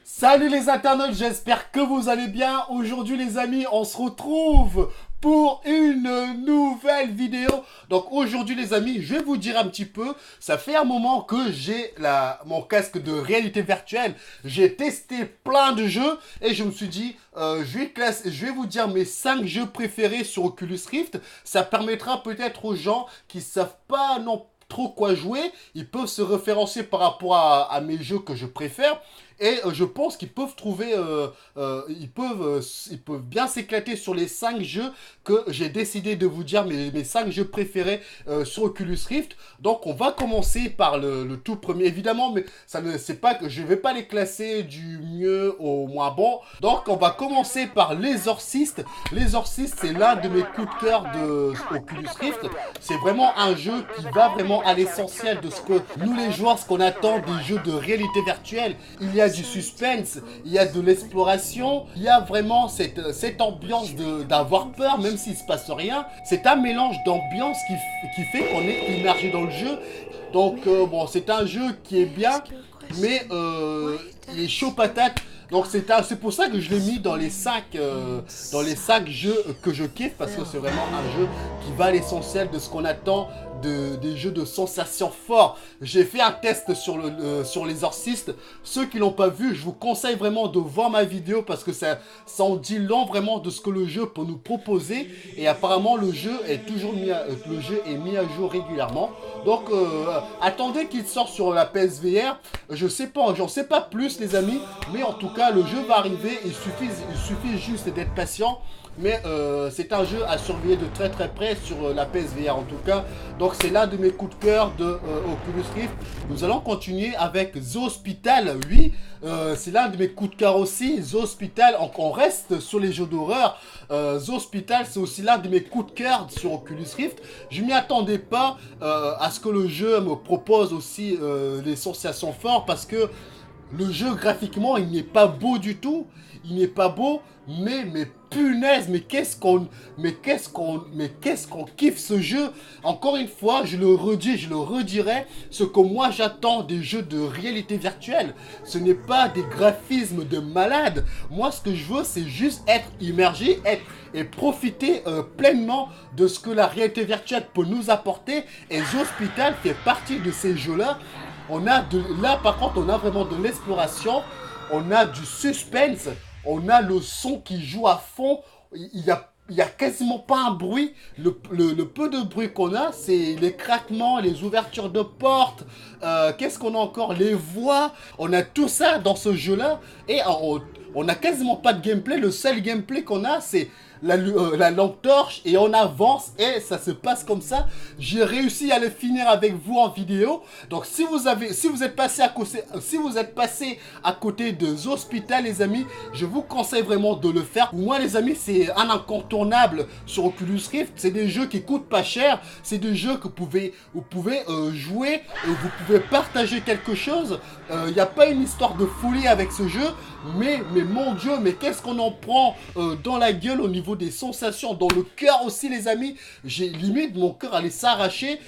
Salut les internautes, j'espère que vous allez bien. Aujourd'hui les amis, on se retrouve pour une nouvelle vidéo. Donc aujourd'hui les amis, je vais vous dire un petit peu, ça fait un moment que j'ai mon casque de réalité virtuelle. J'ai testé plein de jeux et je me suis dit, je vais vous dire mes 5 jeux préférés sur Oculus Rift. Ça permettra peut-être aux gens qui savent pas non trop quoi jouer, ils peuvent se référencer par rapport à mes jeux que je préfère. Et je pense qu'ils peuvent trouver, ils peuvent bien s'éclater sur les 5 jeux que j'ai décidé de vous dire, mes 5 jeux préférés sur Oculus Rift. Donc on va commencer par le tout premier, évidemment, mais ça ne c'est pas que je vais pas les classer du mieux au moins bon. Donc on va commencer par l'Exorcist. L'Exorcist, c'est l'un de mes coups de cœur de Oculus Rift. C'est vraiment un jeu qui va vraiment à l'essentiel de ce que nous les joueurs, ce qu'on attend des jeux de réalité virtuelle. Il y a du suspense, il y a de l'exploration, il y a vraiment cette ambiance d'avoir peur même s'il se passe rien. C'est un mélange d'ambiance qui fait qu'on est immergé dans le jeu. Donc bon, c'est un jeu qui est bien, mais il est chaud patate. Donc c'est pour ça que je l'ai mis dans les 5 jeux que je kiffe, parce que c'est vraiment un jeu qui va à l'essentiel de ce qu'on attend des jeux de sensations forts. J'ai fait un test sur l'Exorcist. Ceux qui l'ont pas vu, je vous conseille vraiment de voir ma vidéo parce que ça en dit long vraiment de ce que le jeu peut nous proposer. Et apparemment le jeu est mis à jour régulièrement. Donc attendez qu'il sorte sur la PSVR. Je sais pas, j'en sais pas plus les amis, mais en tout cas le jeu va arriver. Il suffit juste d'être patient. Mais c'est un jeu à surveiller de très très près sur la PSVR en tout cas. Donc c'est l'un de mes coups de cœur de Oculus Rift. Nous allons continuer avec The Hospital. Oui, c'est l'un de mes coups de cœur aussi. The Hospital, on reste sur les jeux d'horreur. The Hospital, c'est aussi l'un de mes coups de cœur sur Oculus Rift. Je m'y attendais pas à ce que le jeu me propose aussi des sensations fortes, parce que le jeu graphiquement il n'est pas beau du tout. Il n'est pas beau, mais punaise, mais qu'est-ce qu'on kiffe ce jeu. Encore une fois, je le redis, je le redirai, ce que moi j'attends des jeux de réalité virtuelle, ce n'est pas des graphismes de malade. Moi ce que je veux, c'est juste être immergé et profiter pleinement de ce que la réalité virtuelle peut nous apporter. Et The Hospital fait partie de ces jeux-là. Là par contre, on a vraiment de l'exploration, on a du suspense, on a le son qui joue à fond. Il y a quasiment pas un bruit. Le peu de bruit qu'on a, c'est les craquements, les ouvertures de portes. Qu'est-ce qu'on a encore? Les voix. On a tout ça dans ce jeu-là. Et on a quasiment pas de gameplay. Le seul gameplay qu'on a, c'est la lampe torche et on avance et ça se passe comme ça. J'ai réussi à le finir avec vous en vidéo. Donc si vous êtes passé à côté de The Hospital les amis, je vous conseille vraiment de le faire. Pour moi les amis, c'est un incontournable sur Oculus Rift. C'est des jeux qui coûtent pas cher, c'est des jeux que vous pouvez jouer et vous pouvez partager quelque chose. Il n'y a pas une histoire de folie avec ce jeu, mais mon dieu, mais qu'est-ce qu'on en prend dans la gueule au niveau des sensations, dans le cœur aussi les amis. J'ai limite mon cœur allait s'arracher.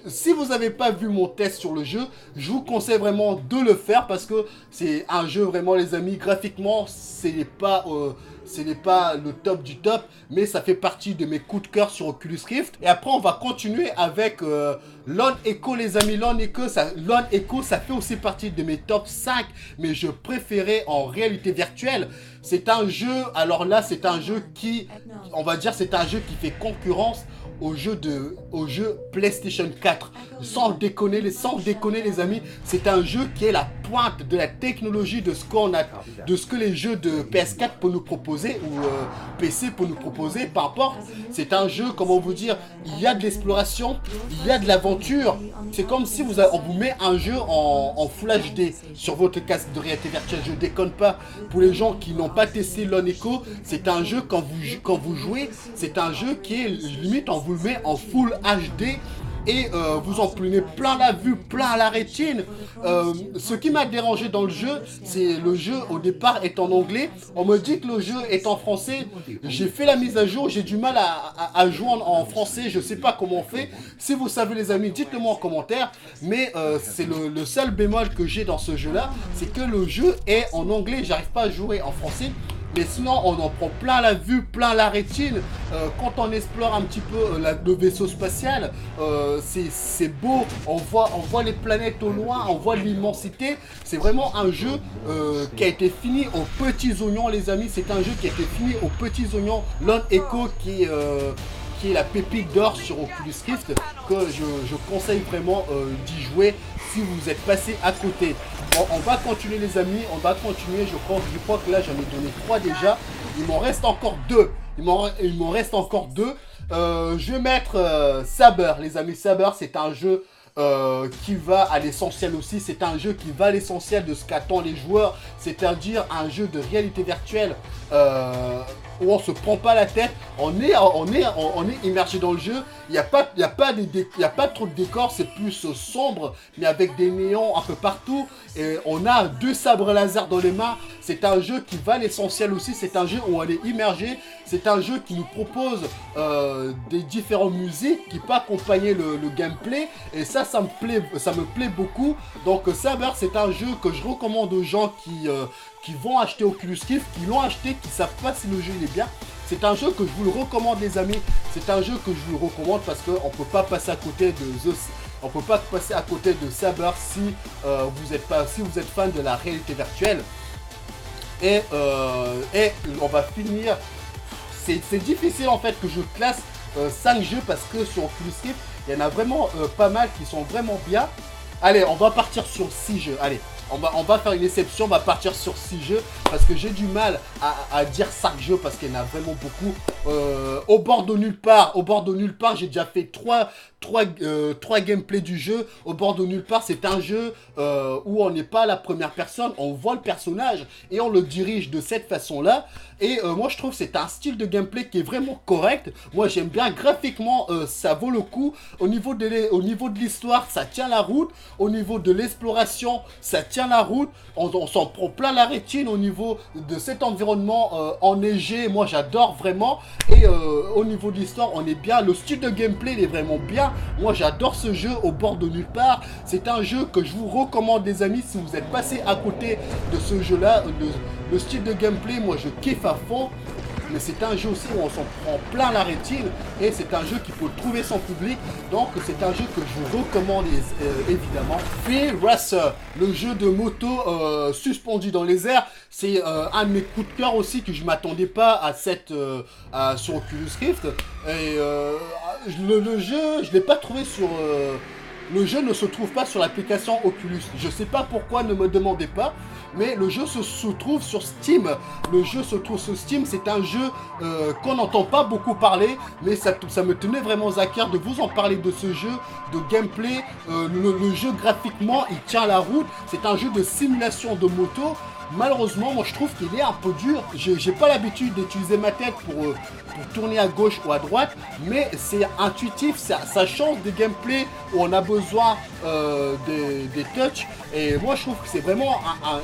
Si vous n'avez pas vu mon test sur le jeu, je vous conseille vraiment de le faire, parce que c'est un jeu vraiment les amis, graphiquement ce n'est pas le top du top, mais ça fait partie de mes coups de cœur sur Oculus Rift. Et après on va continuer avec Lone Echo les amis. Lone Echo, ça fait aussi partie de mes top 5 mes jeux préférés en réalité virtuelle. C'est un jeu, alors là c'est un jeu qui, on va dire c'est un jeu qui fait concurrence au jeu PlayStation 4. Sans déconner les amis, c'est un jeu qui est la pointe de la technologie de ce que les jeux de PS4 peuvent nous proposer ou PC peuvent nous proposer, peu importe. C'est un jeu, comment vous dire, il y a de l'exploration, il y a de l'aventure. C'est comme si on vous met un jeu en Full HD sur votre casque de réalité virtuelle. Je déconne pas. Pour les gens qui n'ont pas testé Lone Echo, c'est un jeu, quand vous jouez, c'est un jeu qui est limite, on vous le met en Full HD. et vous en prenez plein la vue, plein la rétine. Ce qui m'a dérangé dans le jeu, c'est le jeu au départ est en anglais. On me dit que le jeu est en français. J'ai fait la mise à jour, j'ai du mal à jouer en français. Je sais pas comment on fait. Si vous savez les amis, dites-le moi en commentaire. Mais c'est le seul bémol que j'ai dans ce jeu-là, c'est que le jeu est en anglais. J'arrive pas à jouer en français. Mais sinon, on en prend plein la vue, plein la rétine. Quand on explore un petit peu le vaisseau spatial, c'est beau. On voit les planètes au loin, on voit l'immensité. C'est vraiment un jeu qui a été fini aux petits oignons, les amis. C'est un jeu qui a été fini aux petits oignons. Lone Echo qui est la pépite d'or sur Oculus Rift, que je conseille vraiment d'y jouer si vous êtes passé à côté. Bon, on va continuer les amis, on va continuer, je crois que là j'en ai donné 3 déjà, il m'en reste encore 2, il m'en reste encore 2. Je vais mettre Saber, les amis. Saber, c'est un jeu qui va à l'essentiel aussi, c'est un jeu qui va à l'essentiel de ce qu'attendent les joueurs, c'est-à-dire un jeu de réalité virtuelle où on se prend pas la tête, on est immergé dans le jeu. Il n'y a pas trop de décors, c'est plus sombre, mais avec des néons un peu partout. Et on a 2 sabres laser dans les mains. C'est un jeu qui va à l'essentiel aussi. C'est un jeu où on est immergé. C'est un jeu qui nous propose des différentes musiques qui peuvent accompagner le gameplay. Et ça me plaît beaucoup. Donc Saber, c'est un jeu que je recommande aux gens qui vont acheter Oculus Rift, qui l'ont acheté, qui savent pas si le jeu il est bien. C'est un jeu que je vous le recommande les amis. C'est un jeu que je vous le recommande parce qu'on ne peut pas passer à côté de Saber si vous êtes fan de la réalité virtuelle. Et on va finir. C'est difficile en fait que je classe 5 jeux parce que sur Oculus Rift, il y en a vraiment pas mal qui sont vraiment bien. Allez, on va partir sur 6 jeux. Allez. On va faire une exception, on va partir sur 6 jeux parce que j'ai du mal à dire 5 jeux parce qu'il y en a vraiment beaucoup. Au bord de nulle part, j'ai déjà fait 3 gameplays du jeu. Au bord de nulle part, c'est un jeu où on n'est pas à la première personne, on voit le personnage et on le dirige de cette façon-là. Et moi, je trouve que c'est un style de gameplay qui est vraiment correct. Moi, j'aime bien graphiquement, ça vaut le coup. Au niveau de l'histoire, ça tient la route. Au niveau de l'exploration, ça tient la route. On s'en prend plein la rétine au niveau de cet environnement enneigé. Moi, j'adore vraiment. Et au niveau de l'histoire, on est bien. Le style de gameplay, il est vraiment bien. Moi, j'adore ce jeu au bord de nulle part. C'est un jeu que je vous recommande, les amis, si vous êtes passé à côté de ce jeu-là. Le style de gameplay, moi, je kiffe à fond. Mais c'est un jeu aussi où on s'en prend plein la rétine. Et c'est un jeu qu'il faut trouver son public. Donc, c'est un jeu que je vous recommande évidemment. Phil Racer, le jeu de moto suspendu dans les airs. C'est un de mes coups de cœur aussi que je ne m'attendais pas sur Oculus Rift. Et le jeu, je ne l'ai pas trouvé sur... le jeu ne se trouve pas sur l'application Oculus. Je ne sais pas pourquoi, ne me demandez pas. Mais le jeu se trouve sur Steam. Le jeu se trouve sur Steam. C'est un jeu qu'on n'entend pas beaucoup parler. Mais ça me tenait vraiment à cœur de vous en parler de ce jeu de gameplay. Le jeu graphiquement, il tient la route. C'est un jeu de simulation de moto. Malheureusement, moi je trouve qu'il est un peu dur. J'ai pas l'habitude d'utiliser ma tête pour tourner à gauche ou à droite, mais c'est intuitif, ça change des gameplays où on a besoin des touches. Et moi je trouve que c'est vraiment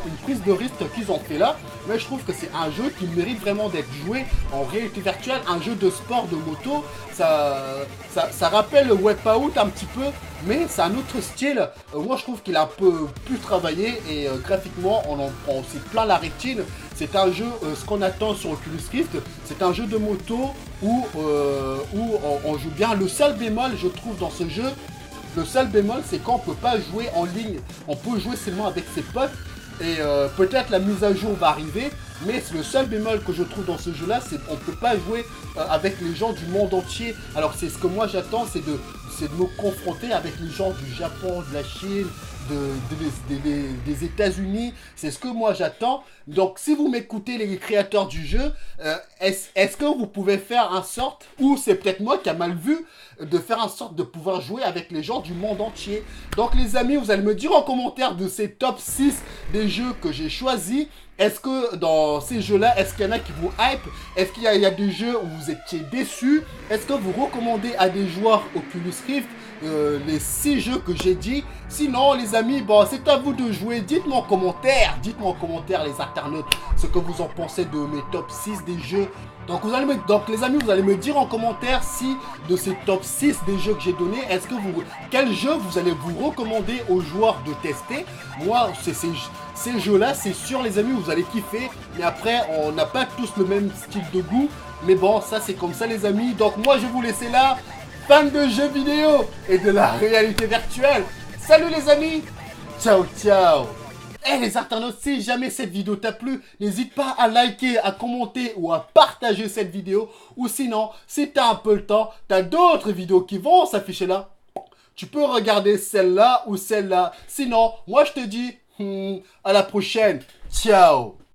une prise de risque qu'ils ont fait là. Mais je trouve que c'est un jeu qui mérite vraiment d'être joué en réalité virtuelle, un jeu de sport de moto. Ça rappelle le Wipeout un petit peu, mais c'est un autre style. Moi je trouve qu'il a un peu plus travaillé et graphiquement on en prend aussi plein la rétine. C'est un jeu, ce qu'on attend sur Oculus Rift, c'est un jeu de moto où on joue bien. Le seul bémol je trouve dans ce jeu, c'est qu'on ne peut pas jouer en ligne. On peut jouer seulement avec ses potes. Et peut-être la mise à jour va arriver, mais le seul bémol que je trouve dans ce jeu-là, c'est qu'on ne peut pas jouer avec les gens du monde entier. Alors c'est ce que moi j'attends, c'est de me confronter avec les gens du Japon, de la Chine, des États-Unis. C'est ce que moi j'attends. Donc si vous m'écoutez les créateurs du jeu, est-ce que vous pouvez faire en sorte, ou c'est peut-être moi qui a mal vu, de faire en sorte de pouvoir jouer avec les gens du monde entier. Donc les amis, vous allez me dire en commentaire de ces top 6 des jeux que j'ai choisis. Est-ce que dans ces jeux-là, est-ce qu'il y en a qui vous hype? Est-ce qu'il y a des jeux où vous étiez déçus? Est-ce que vous recommandez à des joueurs Oculus Rift? les 6 jeux que j'ai dit. Sinon, les amis, bon, c'est à vous de jouer. Dites-moi en commentaire, les internautes, ce que vous en pensez de mes top 6 des jeux. Donc, les amis, vous allez me dire en commentaire si de ces top 6 des jeux que j'ai donnés, quel jeu vous allez vous recommander aux joueurs de tester. Moi, ces jeux-là, c'est sûr, les amis, vous allez kiffer. Mais après, on n'a pas tous le même style de goût. Mais bon, ça, c'est comme ça, les amis. Donc, moi, je vais vous laisser là, fan de jeux vidéo et de la réalité virtuelle. Salut, les amis. Ciao, ciao. Et les internautes, si jamais cette vidéo t'a plu, n'hésite pas à liker, à commenter ou à partager cette vidéo. Ou sinon, si t'as un peu le temps, t'as d'autres vidéos qui vont s'afficher là. Tu peux regarder celle-là ou celle-là. Sinon, moi je te dis à la prochaine. Ciao.